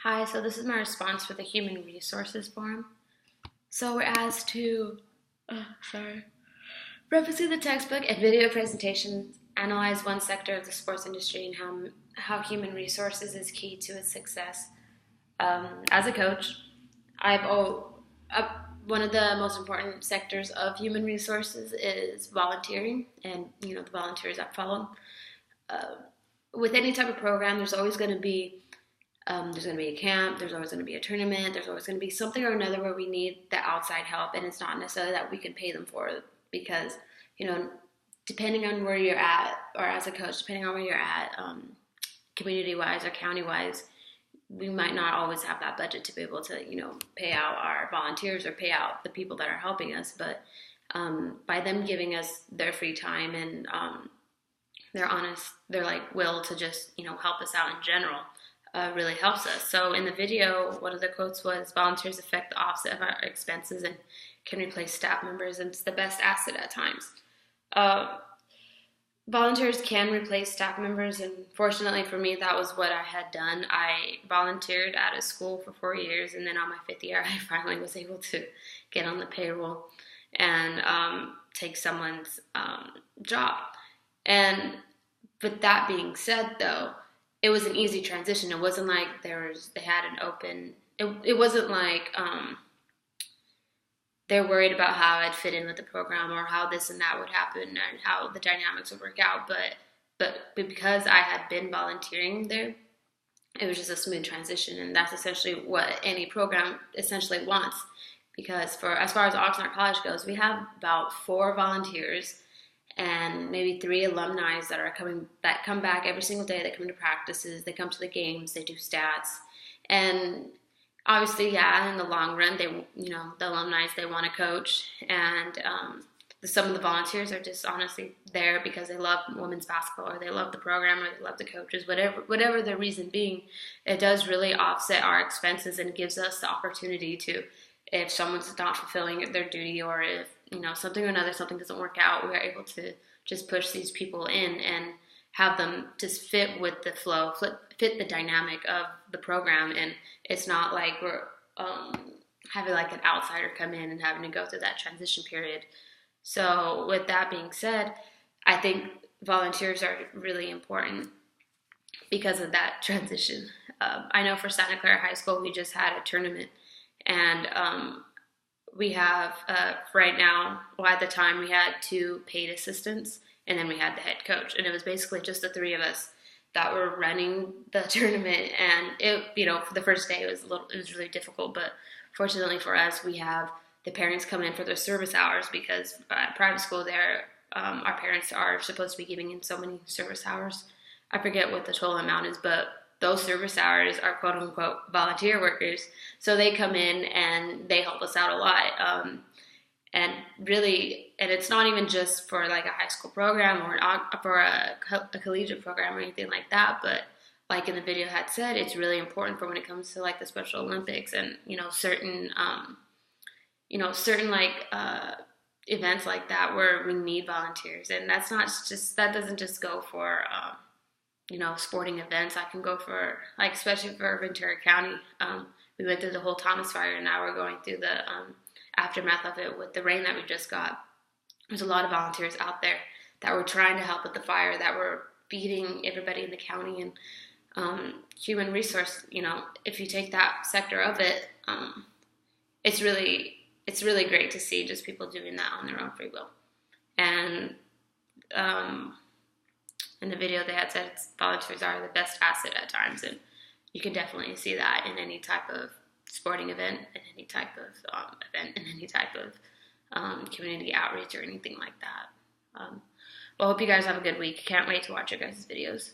Hi, so this is my response for the Human Resources Forum. So we're asked to, sorry, referencing the textbook and video presentations, analyze one sector of the sports industry and how human resources is key to its success. As a coach, I've oh, uh, one of the most important sectors of human resources is volunteering, and the volunteers that follow. Uh, with any type of program, there's going to be a camp, there's always going to be a tournament, there's always going to be something or another where we need the outside help, and it's not necessarily that we can pay them for it because, you know, depending on where you're at, or as a coach, depending on where you're at, community-wise or county-wise, we might not always have that budget to be able to, pay out our volunteers or pay out the people that are helping us, but by them giving us their free time and their like will to just, help us out in general, really helps us. So in the video, one of the quotes was, volunteers affect the opposite of our expenses and can replace staff members, and it's the best asset at times. Volunteers can replace staff members, and fortunately for me, that was what I had done. I volunteered at a school for 4 years, and then on my 5th year, I finally was able to get on the payroll and take someone's job. And with that being said, though, it was an easy transition. It wasn't like they had an open. It wasn't like they're worried about how I'd fit in with the program or how this and that would happen and how the dynamics would work out. But because I had been volunteering there, it was just a smooth transition, and that's essentially what any program essentially wants. Because as far as Oxnard College goes, we have about 4 volunteers and maybe 3 alumni that come back every single day. They come to practices, they come to the games, they do stats, and obviously, yeah, in the long run, the alumni, they want to coach, and some of the volunteers are just honestly there because they love women's basketball, or they love the program, or they love the coaches, whatever their reason being. It does really offset our expenses and gives us the opportunity to, if someone's not fulfilling their duty, or if something or another, something doesn't work out, we are able to just push these people in and have them just fit with the flow, fit the dynamic of the program. And it's not like we're having like an outsider come in and having to go through that transition period. So with that being said, I think volunteers are really important because of that transition. I know for Santa Clara High School, we just had a tournament, and we have, right now, well, at the time, we had 2 paid assistants, and then we had the head coach. And it was basically just the 3 of us that were running the tournament. And for the first day, it was really difficult. But fortunately for us, we have the parents come in for their service hours, because at private school there, our parents are supposed to be giving in so many service hours. I forget what the total amount is, but those service hours are quote unquote volunteer workers. So they come in and they help us out a lot. And really, and it's not even just for like a high school program or for a collegiate program or anything like that. But like in the video had said, it's really important for when it comes to like the Special Olympics and, certain like events like that where we need volunteers. And that doesn't just go for, sporting events. I can go for, like, especially for Ventura County. We went through the whole Thomas Fire, and now we're going through the aftermath of it with the rain that we just got. There's a lot of volunteers out there that were trying to help with the fire, that were feeding everybody in the county. And human resource, if you take that sector of it, it's really great to see just people doing that on their own free will. And in the video, they had said volunteers are the best asset at times, and you can definitely see that in any type of sporting event, in any type of event, in any type of community outreach or anything like that. Well, I hope you guys have a good week. Can't wait to watch your guys' videos.